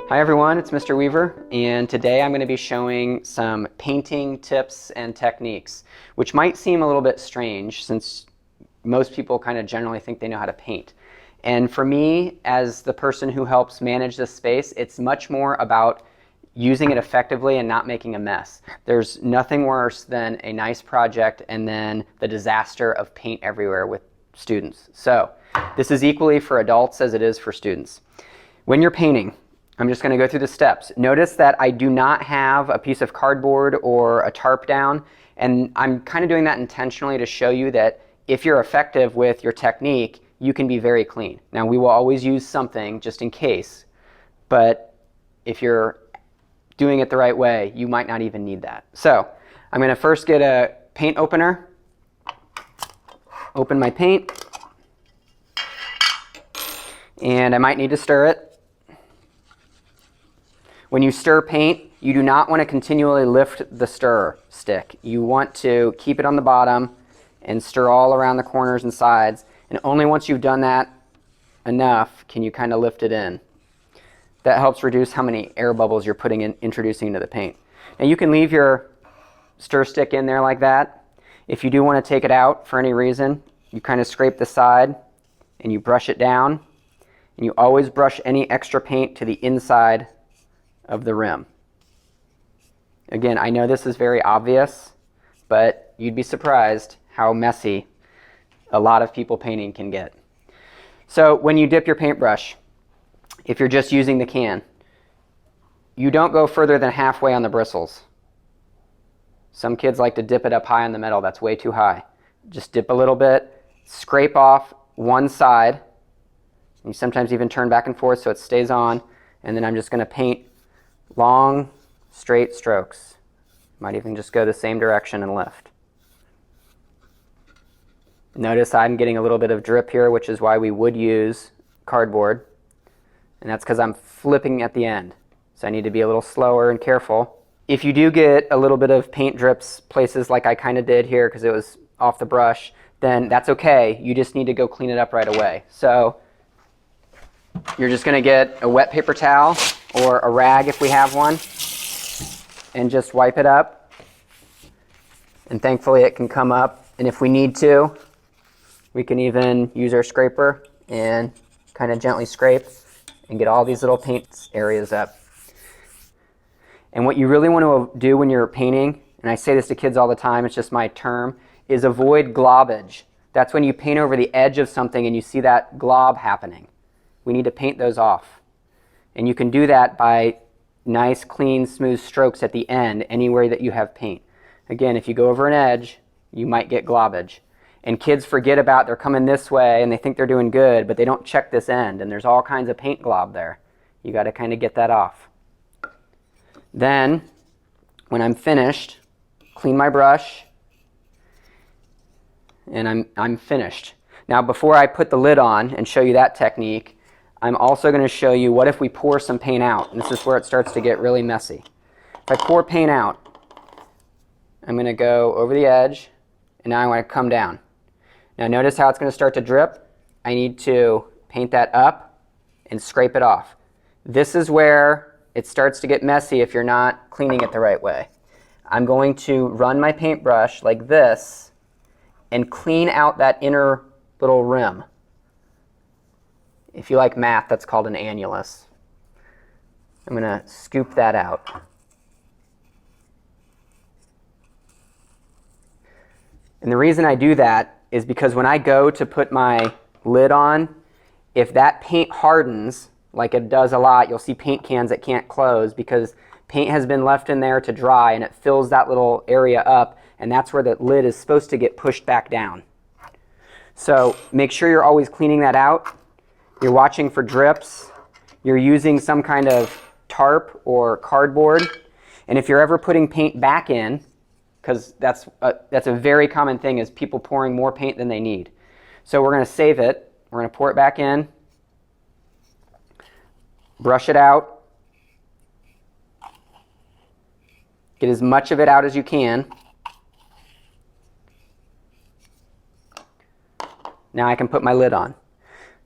Hi everyone, it's Mr. Weaver, and today I'm going to be showing some painting tips and techniques, which might seem a little bit strange since most people kind of generally think they know how to paint. And for me, as the person who helps manage this space, it's much more about using it effectively and not making a mess. There's nothing worse than a nice project and then the disaster of paint everywhere with students. So this is equally for adults as it is for students. When you're painting, I'm just going to go through the steps. Notice that I do not have a piece of cardboard or a tarp down, and I'm kind of doing that intentionally to show you that if you're effective with your technique, you can be very clean. Now, we will always use something just in case, but if you're doing it the right way, you might not even need that. So I'm going to first get a paint opener, open my paint, and I might need to stir it. When you stir paint, you do not want to continually lift the stir stick. You want to keep it on the bottom and stir all around the corners and sides. And only once you've done that enough can you kind of lift it in. That helps reduce how many air bubbles you're introducing into the paint. Now you can leave your stir stick in there like that. If you do want to take it out for any reason, you kind of scrape the side and you brush it down. And you always brush any extra paint to the inside of the rim. Again, I know this is very obvious, but you'd be surprised how messy a lot of people painting can get. So when you dip your paintbrush, if you're just using the can, you don't go further than halfway on the bristles. Some kids like to dip it up high on the metal. That's way too high. Just dip a little bit, scrape off one side. You sometimes even turn back and forth so it stays on, and then I'm just going to paint long, straight strokes. Might even just go the same direction and lift. Notice I'm getting a little bit of drip here, which is why we would use cardboard. And that's because I'm flipping at the end. So I need to be a little slower and careful. If you do get a little bit of paint drips places like I kind of did here because it was off the brush, then that's okay. You just need to go clean it up right away. So you're just going to get a wet paper towel or a rag if we have one and just wipe it up. And thankfully it can come up. And if we need to, we can even use our scraper and kind of gently scrape and get all these little paint areas up. And what you really want to do when you're painting, and I say this to kids all the time, it's just my term, is avoid globbage. That's when you paint over the edge of something and you see that glob happening. We need to paint those off. And you can do that by nice, clean, smooth strokes at the end, anywhere that you have paint. Again, if you go over an edge, you might get globbage. And kids forget about they're coming this way and they think they're doing good, but they don't check this end, and there's all kinds of paint glob there. You got to kind of get that off. Then, when I'm finished, clean my brush, and I'm finished. Now, before I put the lid on and show you that technique, I'm also going to show you what if we pour some paint out. And this is where it starts to get really messy. If I pour paint out, I'm going to go over the edge, and now I want to come down. Now notice how it's going to start to drip. I need to paint that up and scrape it off. This is where it starts to get messy if you're not cleaning it the right way. I'm going to run my paintbrush like this and clean out that inner little rim. If you like math, that's called an annulus. I'm going to scoop that out. And the reason I do that is because when I go to put my lid on, if that paint hardens, like it does a lot, you'll see paint cans that can't close because paint has been left in there to dry and it fills that little area up, and that's where the lid is supposed to get pushed back down. So make sure you're always cleaning that out. You're watching for drips. You're using some kind of tarp or cardboard. And if you're ever putting paint back in, because that's a very common thing, is people pouring more paint than they need. So we're going to save it. We're going to pour it back in. Brush it out. Get as much of it out as you can. Now I can put my lid on.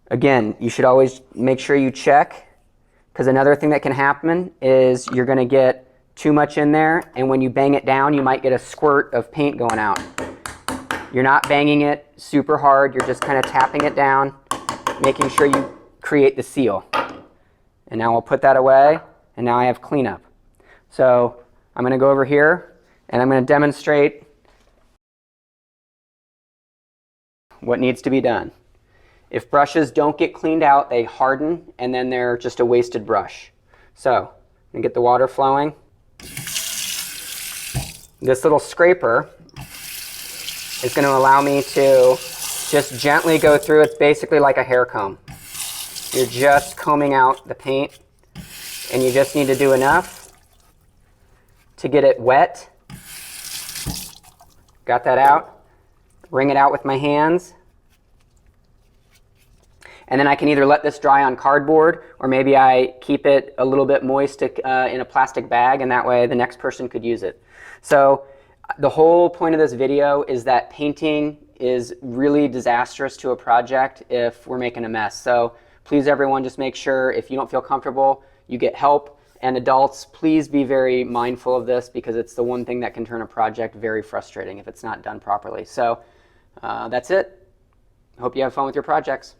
Again, you should always make sure you check Because another thing that can happen is you're going to get too much in there, and when you bang it down, you might get a squirt of paint going out. You're not banging it super hard, you're just kind of tapping it down, making sure you create the seal. And now we'll put that away, and now I have cleanup. So I'm going to go over here, and I'm going to demonstrate what needs to be done. If brushes don't get cleaned out, they harden, and then they're just a wasted brush. So I'm going to get the water flowing. This little scraper is going to allow me to just gently go through. It's basically like a hair comb. You're just combing out the paint, and you just need to do enough to get it wet. Got that out. Wring it out with my hands. And then I can either let this dry on cardboard, or maybe I keep it a little bit moist in a plastic bag, and that way the next person could use it. So the whole point of this video is that painting is really disastrous to a project if we're making a mess. So please, everyone, just make sure if you don't feel comfortable, you get help. And adults, please be very mindful of this, because it's the one thing that can turn a project very frustrating if it's not done properly. So that's it. Hope you have fun with your projects.